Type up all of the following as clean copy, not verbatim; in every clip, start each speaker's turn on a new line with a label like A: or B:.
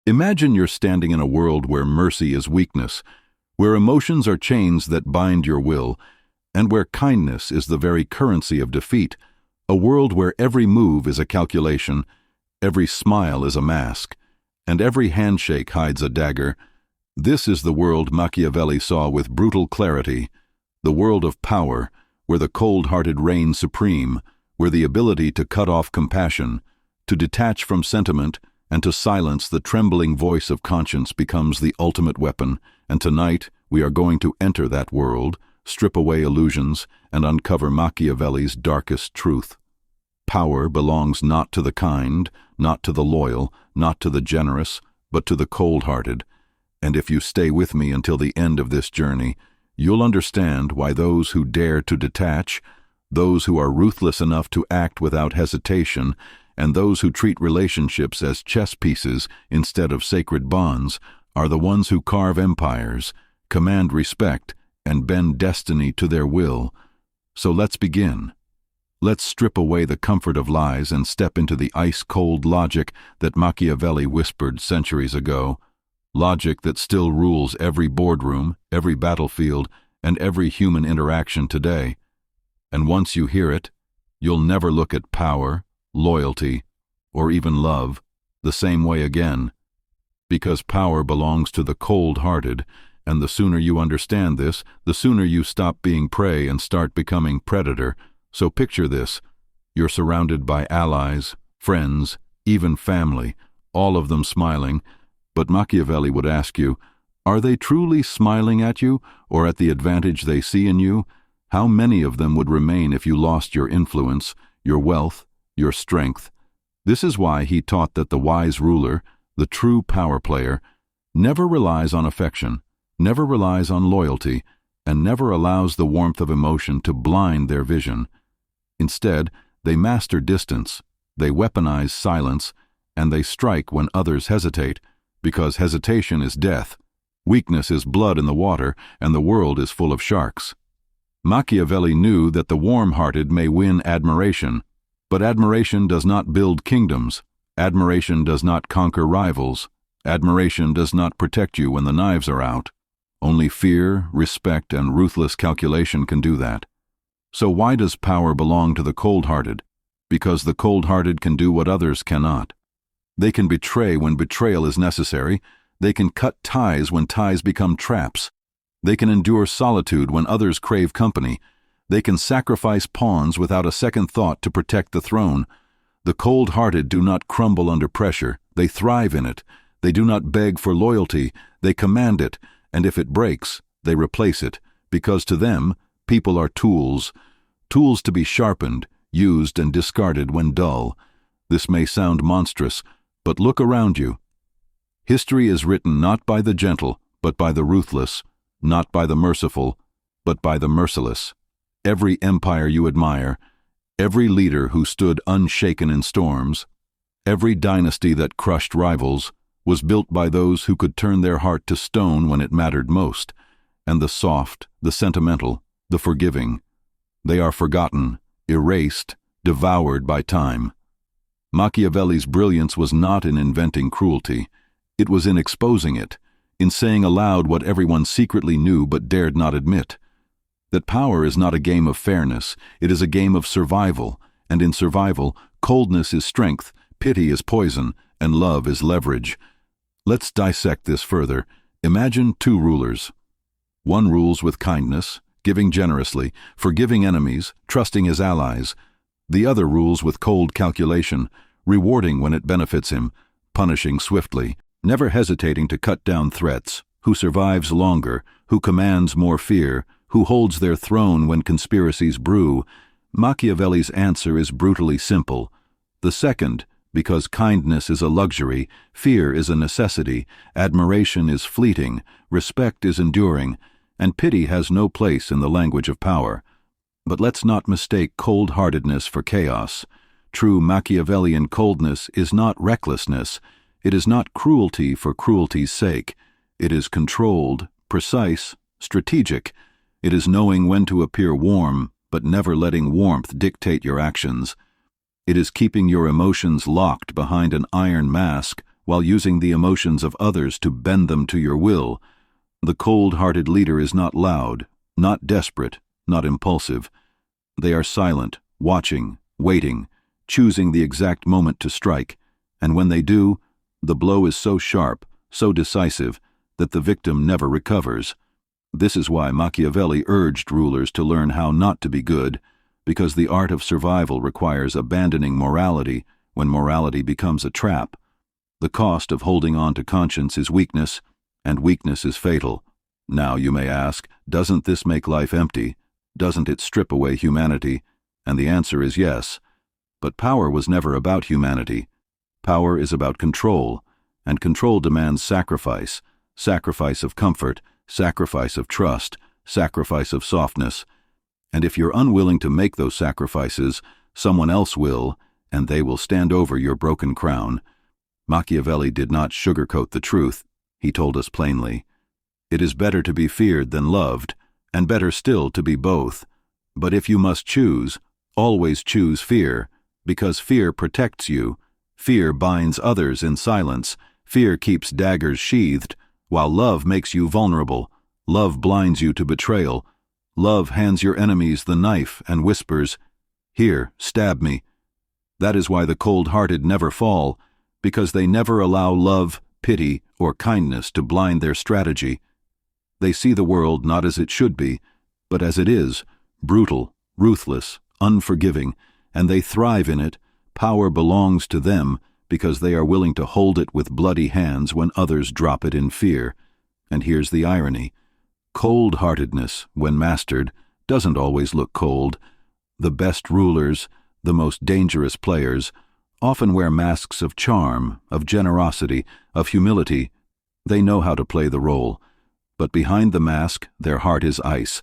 A: Imagine you're standing in a world where mercy is weakness, where emotions are chains that bind your will, and where kindness is the very currency of defeat, a world where every move is a calculation, every smile is a mask, and every handshake hides a dagger. This is the world Machiavelli saw with brutal clarity, the world of power, where the cold-hearted reign supreme, where the ability to cut off compassion, to detach from sentiment, and to silence the trembling voice of conscience becomes the ultimate weapon. And tonight we are going to enter that world, strip away illusions, and uncover Machiavelli's darkest truth. Power belongs not to the kind, not to the loyal, not to the generous, but to the cold-hearted. And if you stay with me until the end of this journey, you'll understand why those who dare to detach, those who are ruthless enough to act without hesitation, and those who treat relationships as chess pieces instead of sacred bonds, are the ones who carve empires, command respect, and bend destiny to their will. So let's begin. Let's strip away the comfort of lies and step into the ice-cold logic that Machiavelli whispered centuries ago, logic that still rules every boardroom, every battlefield, and every human interaction today. And once you hear it, you'll never look at power, loyalty, or even love the same way again. Because power belongs to the cold-hearted, and the sooner you understand this, the sooner you stop being prey and start becoming predator. So picture this: you're surrounded by allies, friends, even family, all of them smiling, but Machiavelli would ask you, are they truly smiling at you, or at the advantage they see in you? How many of them would remain if you lost your influence, your wealth, your strength? This is why he taught that the wise ruler, the true power player, never relies on affection, never relies on loyalty, and never allows the warmth of emotion to blind their vision. Instead, they master distance, they weaponize silence, and they strike when others hesitate, because hesitation is death, weakness is blood in the water, and the world is full of sharks. Machiavelli knew that the warm-hearted may win admiration, but admiration does not build kingdoms. Admiration does not conquer rivals. Admiration does not protect you when the knives are out. Only fear, respect, and ruthless calculation can do that. So why does power belong to the cold-hearted? Because the cold-hearted can do what others cannot. They can betray when betrayal is necessary. They can cut ties when ties become traps. They can endure solitude when others crave company. They can sacrifice pawns without a second thought to protect the throne. The cold-hearted do not crumble under pressure. They thrive in it. They do not beg for loyalty. They command it, and if it breaks, they replace it, because to them, people are tools, tools to be sharpened, used, and discarded when dull. This may sound monstrous, but look around you. History is written not by the gentle, but by the ruthless, not by the merciful, but by the merciless. Every empire you admire, every leader who stood unshaken in storms, every dynasty that crushed rivals, was built by those who could turn their heart to stone when it mattered most, and the soft, the sentimental, the forgiving. They are forgotten, erased, devoured by time. Machiavelli's brilliance was not in inventing cruelty. It was in exposing it, in saying aloud what everyone secretly knew but dared not admit. That power is not a game of fairness, it is a game of survival, and in survival, coldness is strength, pity is poison, and love is leverage. Let's dissect this further. Imagine two rulers. One rules with kindness, giving generously, forgiving enemies, trusting his allies. The other rules with cold calculation, rewarding when it benefits him, punishing swiftly, never hesitating to cut down threats, who survives longer, who commands more fear, who holds their throne when conspiracies brew. Machiavelli's answer is brutally simple. The second, because kindness is a luxury, fear is a necessity, admiration is fleeting, respect is enduring, and pity has no place in the language of power. But let's not mistake cold-heartedness for chaos. True Machiavellian coldness is not recklessness. It is not cruelty for cruelty's sake. It is controlled, precise, strategic. It is knowing when to appear warm, but never letting warmth dictate your actions. It is keeping your emotions locked behind an iron mask while using the emotions of others to bend them to your will. The cold-hearted leader is not loud, not desperate, not impulsive. They are silent, watching, waiting, choosing the exact moment to strike, and when they do, the blow is so sharp, so decisive, that the victim never recovers. This is why Machiavelli urged rulers to learn how not to be good, because the art of survival requires abandoning morality when morality becomes a trap. The cost of holding on to conscience is weakness, and weakness is fatal. Now you may ask, doesn't this make life empty? Doesn't it strip away humanity? And the answer is yes. But power was never about humanity. Power is about control, and control demands sacrifice, sacrifice of comfort, sacrifice of trust, sacrifice of softness. And if you're unwilling to make those sacrifices, someone else will, and they will stand over your broken crown. Machiavelli did not sugarcoat the truth. He told us plainly, "It is better to be feared than loved, and better still to be both. But if you must choose, always choose fear, because fear protects you. Fear binds others in silence. Fear keeps daggers sheathed, while love makes you vulnerable. Love blinds you to betrayal. Love hands your enemies the knife and whispers, 'Here, stab me.' That is why the cold-hearted never fall, because they never allow love, pity, or kindness to blind their strategy. They see the world not as it should be, but as it is, brutal, ruthless, unforgiving, and they thrive in it. Power belongs to them because they are willing to hold it with bloody hands when others drop it in fear. And here's the irony. Cold-heartedness, when mastered, doesn't always look cold. The best rulers, the most dangerous players, often wear masks of charm, of generosity, of humility. They know how to play the role. But behind the mask, their heart is ice.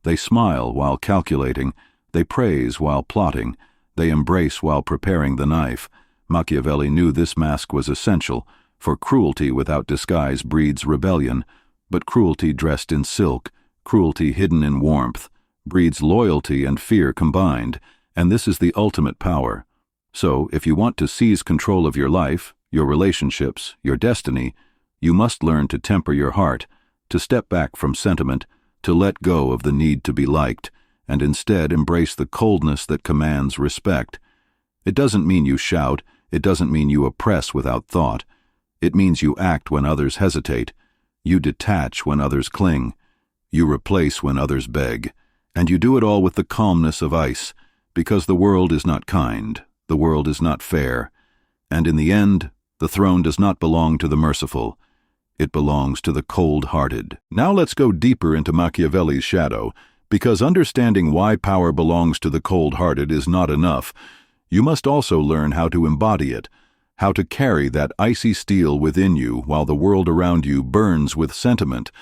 A: They smile while calculating. They praise while plotting. They embrace while preparing the knife. Machiavelli knew this mask was essential, for cruelty without disguise breeds rebellion, but cruelty dressed in silk, cruelty hidden in warmth, breeds loyalty and fear combined, and this is the ultimate power. So, if you want to seize control of your life, your relationships, your destiny, you must learn to temper your heart, to step back from sentiment, to let go of the need to be liked, and instead embrace the coldness that commands respect. It doesn't mean you shout, it doesn't mean you oppress without thought. It means you act when others hesitate, you detach when others cling, you replace when others beg, and you do it all with the calmness of ice, because the world is not kind, the world is not fair, and in the end, the throne does not belong to the merciful. It belongs to the cold-hearted. Now let's go deeper into Machiavelli's shadow, because understanding why power belongs to the cold-hearted is not enough. You must also learn how to embody it, how to carry that icy steel within you while the world around you burns with sentiment.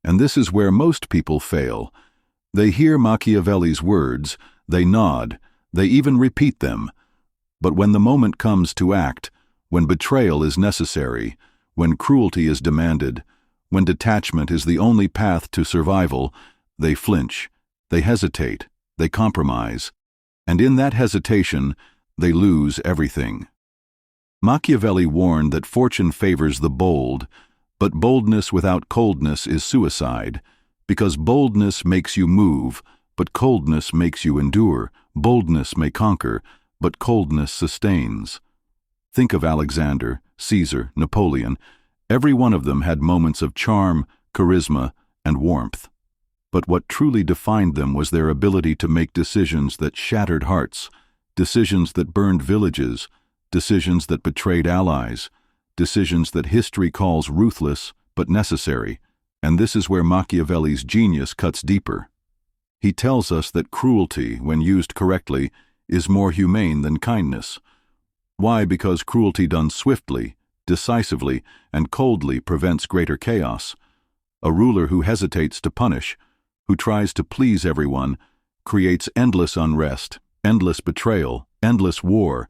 A: And this is where most people fail. They hear Machiavelli's words, they nod, they even repeat them. But when the moment comes to act, when betrayal is necessary, when cruelty is demanded, when detachment is the only path to survival, they flinch, they hesitate, they compromise, and in that hesitation, they lose everything. Machiavelli warned that fortune favors the bold, but boldness without coldness is suicide, because boldness makes you move, but coldness makes you endure. Boldness may conquer, but coldness sustains. Think of Alexander, Caesar, Napoleon. Every one of them had moments of charm, charisma, and warmth. But what truly defined them was their ability to make decisions that shattered hearts, decisions that burned villages, decisions that betrayed allies, decisions that history calls ruthless but necessary. And this is where Machiavelli's genius cuts deeper. He tells us that cruelty, when used correctly, is more humane than kindness. Why? Because cruelty done swiftly, decisively, and coldly prevents greater chaos. A ruler who hesitates to punish, who tries to please everyone, creates endless unrest, endless betrayal, endless war.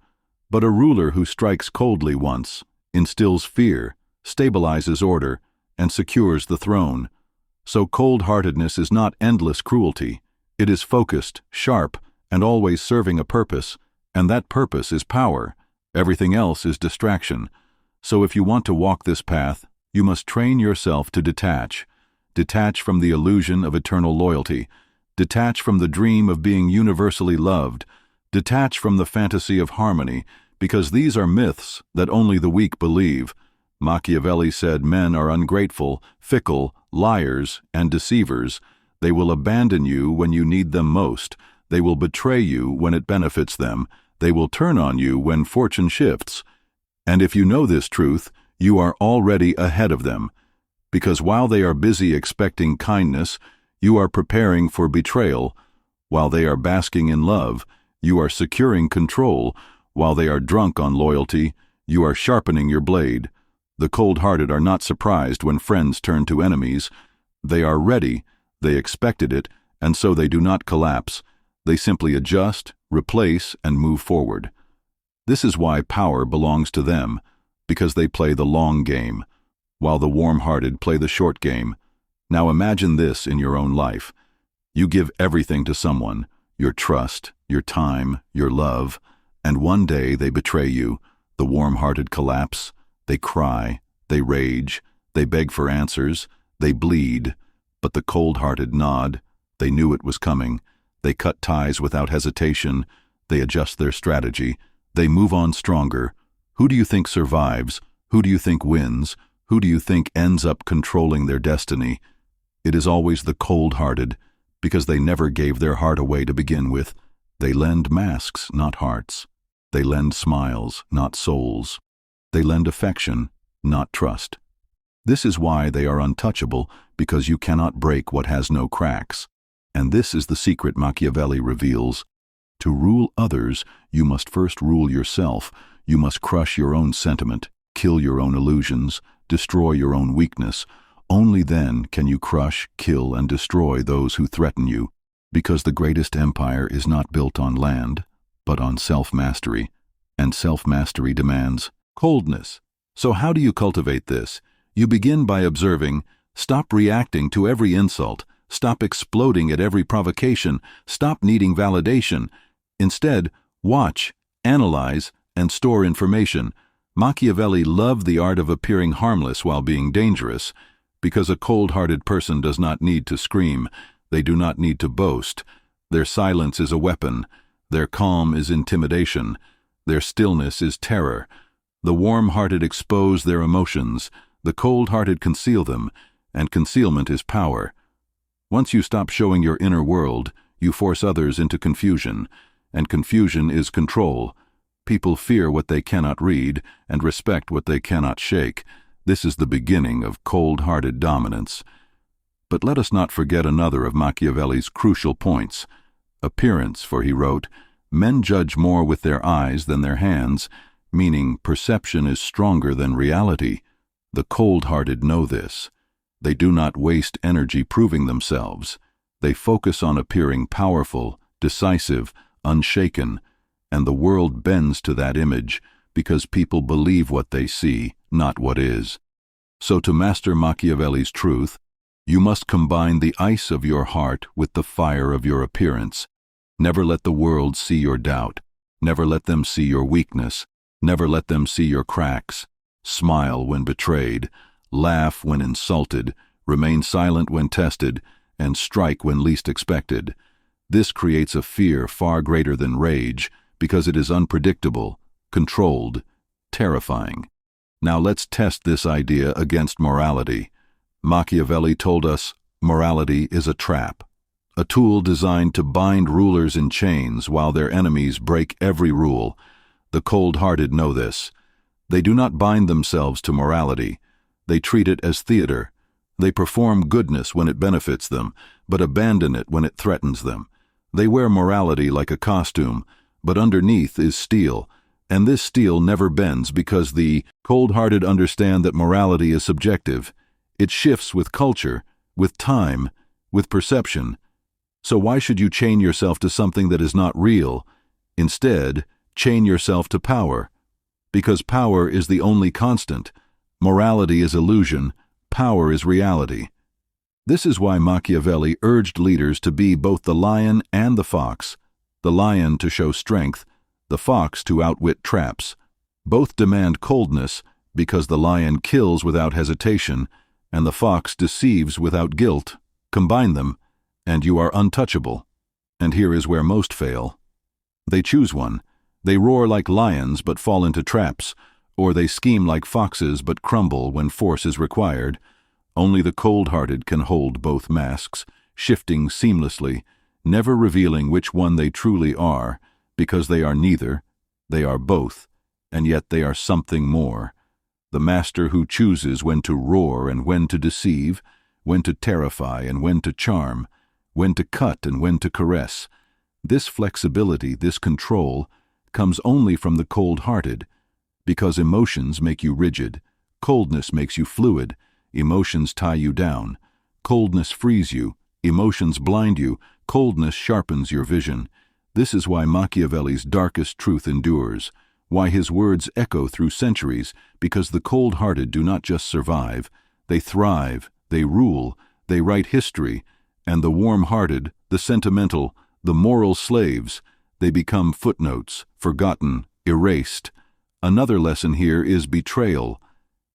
A: But a ruler who strikes coldly once, instills fear, stabilizes order, and secures the throne. So cold-heartedness is not endless cruelty. It is focused, sharp, and always serving a purpose, and that purpose is power. Everything else is distraction. So if you want to walk this path, you must train yourself to detach. Detach from the illusion of eternal loyalty. Detach from the dream of being universally loved. Detach from the fantasy of harmony, because these are myths that only the weak believe. Machiavelli said men are ungrateful, fickle, liars, and deceivers. They will abandon you when you need them most. They will betray you when it benefits them. They will turn on you when fortune shifts. And if you know this truth, you are already ahead of them. Because while they are busy expecting kindness, you are preparing for betrayal. While they are basking in love, you are securing control. While they are drunk on loyalty, you are sharpening your blade. The cold-hearted are not surprised when friends turn to enemies. They are ready, they expected it, and so they do not collapse. They simply adjust, replace, and move forward. This is why power belongs to them, because they play the long game, while the warm-hearted play the short game. Now imagine this in your own life. You give everything to someone, your trust, your time, your love, and one day they betray you. The warm-hearted collapse. They cry, they rage, they beg for answers, they bleed, but the cold-hearted nod. They knew it was coming. They cut ties without hesitation. They adjust their strategy. They move on stronger. Who do you think survives? Who do you think wins? Who do you think ends up controlling their destiny? It is always the cold-hearted, because they never gave their heart away to begin with. They lend masks, not hearts. They lend smiles, not souls. They lend affection, not trust. This is why they are untouchable, because you cannot break what has no cracks. And this is the secret Machiavelli reveals. To rule others, you must first rule yourself. You must crush your own sentiment, kill your own illusions, destroy your own weakness. Only then can you crush, kill, and destroy those who threaten you, because the greatest empire is not built on land, but on self-mastery, and self-mastery demands coldness. So how do you cultivate this? You begin by observing. Stop reacting to every insult. Stop exploding at every provocation. Stop needing validation. Instead, watch, analyze, and store information. Machiavelli loved the art of appearing harmless while being dangerous, because a cold-hearted person does not need to scream. They do not need to boast. Their silence is a weapon. Their calm is intimidation. Their stillness is terror. The warm-hearted expose their emotions. The cold-hearted conceal them, and concealment is power. Once you stop showing your inner world, you force others into confusion, and confusion is control. People fear what they cannot read and respect what they cannot shake. This is the beginning of cold-hearted dominance. But let us not forget another of Machiavelli's crucial points. Appearance, for he wrote, "Men judge more with their eyes than their hands," meaning perception is stronger than reality. The cold-hearted know this. They do not waste energy proving themselves. They focus on appearing powerful, decisive, unshaken, and the world bends to that image because people believe what they see, not what is. So to master Machiavelli's truth, you must combine the ice of your heart with the fire of your appearance. Never let the world see your doubt. Never let them see your weakness. Never let them see your cracks. Smile when betrayed, laugh when insulted, remain silent when tested, and strike when least expected. This creates a fear far greater than rage, because it is unpredictable, controlled, terrifying. Now let's test this idea against morality. Machiavelli told us morality is a trap, a tool designed to bind rulers in chains while their enemies break every rule. The cold-hearted know this. They do not bind themselves to morality. They treat it as theater. They perform goodness when it benefits them, but abandon it when it threatens them. They wear morality like a costume, but underneath is steel, and this steel never bends because the cold-hearted understand that morality is subjective. It shifts with culture, with time, with perception. So why should you chain yourself to something that is not real? Instead, chain yourself to power. Because power is the only constant. Morality is illusion. Power is reality. This is why Machiavelli urged leaders to be both the lion and the fox. The lion to show strength, the fox to outwit traps. Both demand coldness, because the lion kills without hesitation, and the fox deceives without guilt. Combine them, and you are untouchable. And here is where most fail. They choose one. They roar like lions but fall into traps, or they scheme like foxes but crumble when force is required. Only the cold-hearted can hold both masks, shifting seamlessly, never revealing which one they truly are, because they are neither, they are both, and yet they are something more. The master who chooses when to roar and when to deceive, when to terrify and when to charm, when to cut and when to caress. This flexibility, this control, comes only from the cold-hearted, because emotions make you rigid, coldness makes you fluid, emotions tie you down, coldness frees you, emotions blind you, coldness sharpens your vision. This is why Machiavelli's darkest truth endures, why his words echo through centuries, because the cold-hearted do not just survive, they thrive, they rule, they write history, and the warm-hearted, the sentimental, the moral slaves, they become footnotes, forgotten, erased. Another lesson here is betrayal.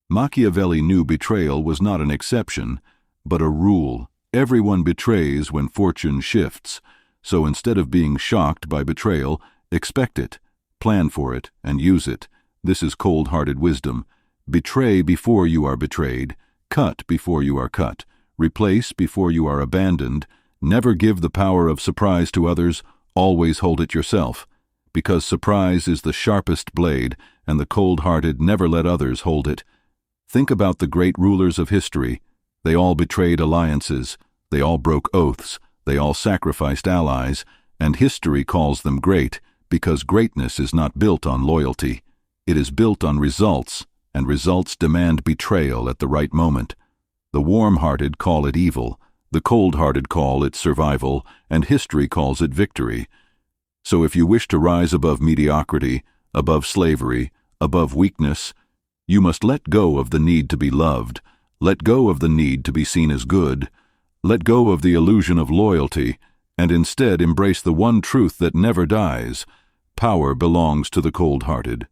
A: Machiavelli knew betrayal was not an exception, but a rule. Everyone betrays when fortune shifts, so instead of being shocked by betrayal, expect it, plan for it, and use it. This is cold-hearted wisdom. Betray before you are betrayed, cut before you are cut, replace before you are abandoned. Never give the power of surprise to others, always hold it yourself, because surprise is the sharpest blade, and the cold-hearted never let others hold it. Think about the great rulers of history. They all betrayed alliances, they all broke oaths, they all sacrificed allies, and history calls them great, because greatness is not built on loyalty. It is built on results, and results demand betrayal at the right moment. The warm-hearted call it evil, the cold-hearted call it survival, and history calls it victory. So if you wish to rise above mediocrity, above slavery, above weakness, you must let go of the need to be loved, let go of the need to be seen as good, let go of the illusion of loyalty, and instead embrace the one truth that never dies: power belongs to the cold-hearted.